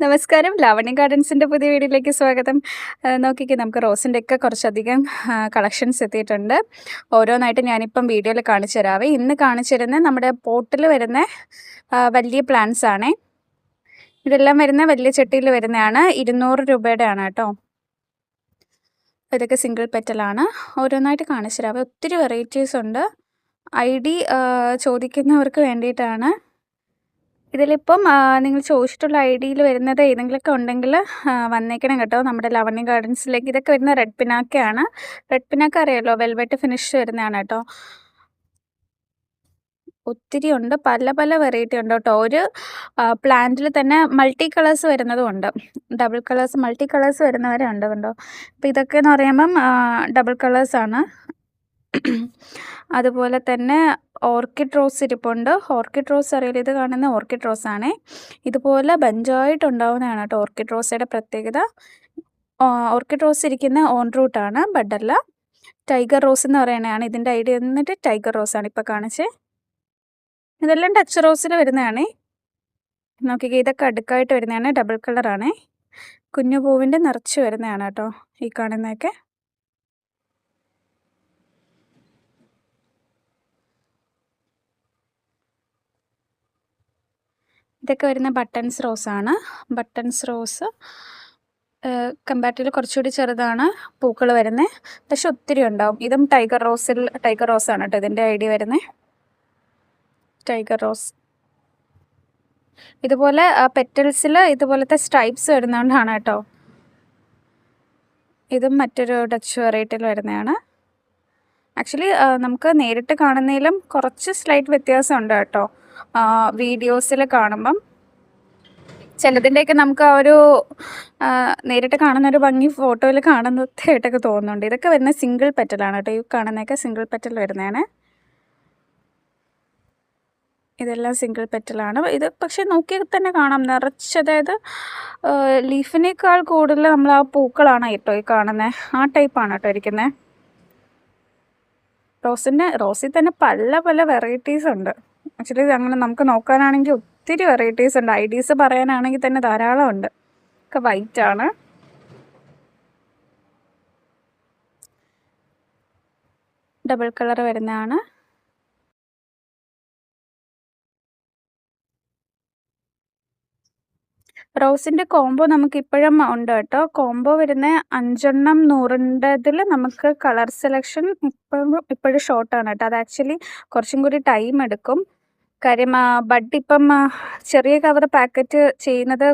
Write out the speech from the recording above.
നമസ്കാരം. ലാവണ്യ ഗാർഡൻസിൻ്റെ പുതിയ വീഡിയോയിലേക്ക് സ്വാഗതം. നോക്കിക്കേ, നമുക്ക് റോസിൻ്റെയൊക്കെ കുറച്ചധികം കളക്ഷൻസ് എത്തിയിട്ടുണ്ട്. ഓരോന്നായിട്ട് ഞാനിപ്പം വീഡിയോയിൽ കാണിച്ചു തരാവേ. ഇന്ന് കാണിച്ചിരുന്ന നമ്മുടെ പോട്ടിൽ വരുന്ന വലിയ പ്ലാന്റ്സ് ആണേ. ഇതെല്ലാം വരുന്ന വലിയ ചട്ടിയിൽ വരുന്നതാണ്. 200 രൂപയുടെ ആണ് കേട്ടോ. ഇതൊക്കെ സിംഗിൾ പെറ്റലാണ്. ഓരോന്നായിട്ട് കാണിച്ചു തരാവേ. ഒത്തിരി വെറൈറ്റീസ് ഉണ്ട്. ID ചോദിക്കുന്നവർക്ക് വേണ്ടിയിട്ടാണ്. ഇതിലിപ്പം നിങ്ങൾ ചോദിച്ചിട്ടുള്ള IDയിൽ വരുന്നത് ഏതെങ്കിലുമൊക്കെ ഉണ്ടെങ്കിൽ വന്നേക്കണം കേട്ടോ നമ്മുടെ ലാവണ്യ ഗാർഡൻസിലേക്ക്. ഇതൊക്കെ വരുന്ന റെഡ് പിനാക്കയാണ്. റെഡ് പിനാക്ക അറിയാലോ, വെൽവെറ്റ് ഫിനിഷ് വരുന്നതാണ് കേട്ടോ. ഒത്തിരി ഉണ്ട്, പല പല വെറൈറ്റി ഉണ്ട് കേട്ടോ. ഒരു പ്ലാന്റിൽ തന്നെ മൾട്ടി കളേഴ്സ് വരുന്നതും ഉണ്ട്. ഡബിൾ കളേഴ്സ്, മൾട്ടി കളേഴ്സ് വരുന്നവരെ ഉണ്ട് കണ്ടോ. അപ്പോൾ ഇതൊക്കെ എന്ന് പറയുമ്പം ഡബിൾ കളേഴ്സാണ്. അതുപോലെ തന്നെ ഓർക്കിഡ് റോസ് ഇരിപ്പുണ്ട്. ഓർക്കിഡ് റോസ് അറിയില്ല, ഇത് കാണുന്ന ഓർക്കിഡ് റോസാണേ. ഇതുപോലെ ബഞ്ചായിട്ടുണ്ടാവുന്നതാണ് കേട്ടോ ഓർക്കിഡ് റോസയുടെ പ്രത്യേകത. ഓർക്കിഡ് റോസ് ഇരിക്കുന്ന ഓൺ റൂട്ടാണ്, ബഡല്ല. ടൈഗർ റോസ് എന്ന് പറയുന്നതാണ് ഇതിൻ്റെ ഐഡിയ. എന്നിട്ട് ടൈഗർ റോസാണ് ഇപ്പോൾ കാണിച്ചേ. ഇതെല്ലാം ടച്ച് റോസിൽ വരുന്നതാണേ. നോക്കിക്കേ, ഇതൊക്കെ അടുക്കായിട്ട് വരുന്നതാണ്, ഡബിൾ കളറാണേ. കുഞ്ഞു പൂവിൻ്റെ നിറച്ച് വരുന്നതാണ് കേട്ടോ ഈ കാണുന്നതൊക്കെ. ഇതൊക്കെ വരുന്ന ബട്ടൺസ് റോസാണ്. ബട്ടൺസ് റോസ് കമ്പാരിറ്റീവ്ലി കുറച്ചുകൂടി ചെറുതാണ് പൂക്കൾ വരുന്നത്, പക്ഷെ ഒത്തിരി ഉണ്ടാവും. ഇതും ടൈഗർ റോസാണ് കേട്ടോ ഇതിൻ്റെ ഐഡിയ വരുന്നത്. ടൈഗർ റോസ് ഇതുപോലെ പെറ്റൽസിൽ ഇതുപോലത്തെ സ്ട്രൈപ്സ് വരുന്നതുകൊണ്ടാണ് കേട്ടോ. ഇതും മറ്റൊരു ഡച്ച് വെറൈറ്റിയിൽ വരുന്നതാണ്. ആക്ച്വലി നമുക്ക് നേരിട്ട് കാണുന്നതിലും കുറച്ച് സ്ലൈറ്റ് വ്യത്യാസമുണ്ട് കേട്ടോ വീഡിയോസിൽ കാണുമ്പം. ചിലതിൻ്റെയൊക്കെ നമുക്ക് ആ ഒരു നേരിട്ട് കാണുന്നൊരു ഭംഗി ഫോട്ടോയിൽ കാണുന്നതായിട്ടൊക്കെ തോന്നുന്നുണ്ട്. ഇതൊക്കെ വരുന്ന സിംഗിൾ പെറ്റലാണ് കേട്ടോ. ഈ കാണുന്നതൊക്കെ സിംഗിൾ പെറ്റൽ വരുന്നതാണ്. ഇതെല്ലാം സിംഗിൾ പെറ്റലാണ്. ഇത് പക്ഷേ നോക്കി തന്നെ കാണാം നിറച്ച്, അതായത് ലീഫിനേക്കാൾ കൂടുതൽ നമ്മൾ ആ പൂക്കളാണ് കേട്ടോ ഈ കാണുന്നത്. ആ ടൈപ്പാണ് കേട്ടോ ഇരിക്കുന്നത്. റോസിൽ തന്നെ പല പല വെറൈറ്റീസ് ഉണ്ട്. ആക്ച്വലി അങ്ങനെ നമുക്ക് നോക്കാനാണെങ്കിൽ ഒത്തിരി വെറൈറ്റീസ് ഉണ്ട്. IDs പറയാനാണെങ്കിൽ തന്നെ ധാരാളം ഉണ്ട്. ഒക്കെ വൈറ്റ് ആണ്. ഡബിൾ കളർ വരുന്നതാണ്. റോസിൻ്റെ കോംബോ നമുക്ക് ഇപ്പോഴും ഉണ്ട് കേട്ടോ. കോംബോ വരുന്ന 5 എണ്ണം 100-ൽ നമുക്ക് കളർ സെലക്ഷൻ ഇപ്പോഴും ഷോർട്ടാണ് കേട്ടോ. അത് ആക്ച്വലി കുറച്ചും കൂടി ടൈം എടുക്കും. കാര്യം ബഡ് ഇപ്പം ചെറിയ കവർ പാക്കറ്റ് ചെയ്യുന്നത്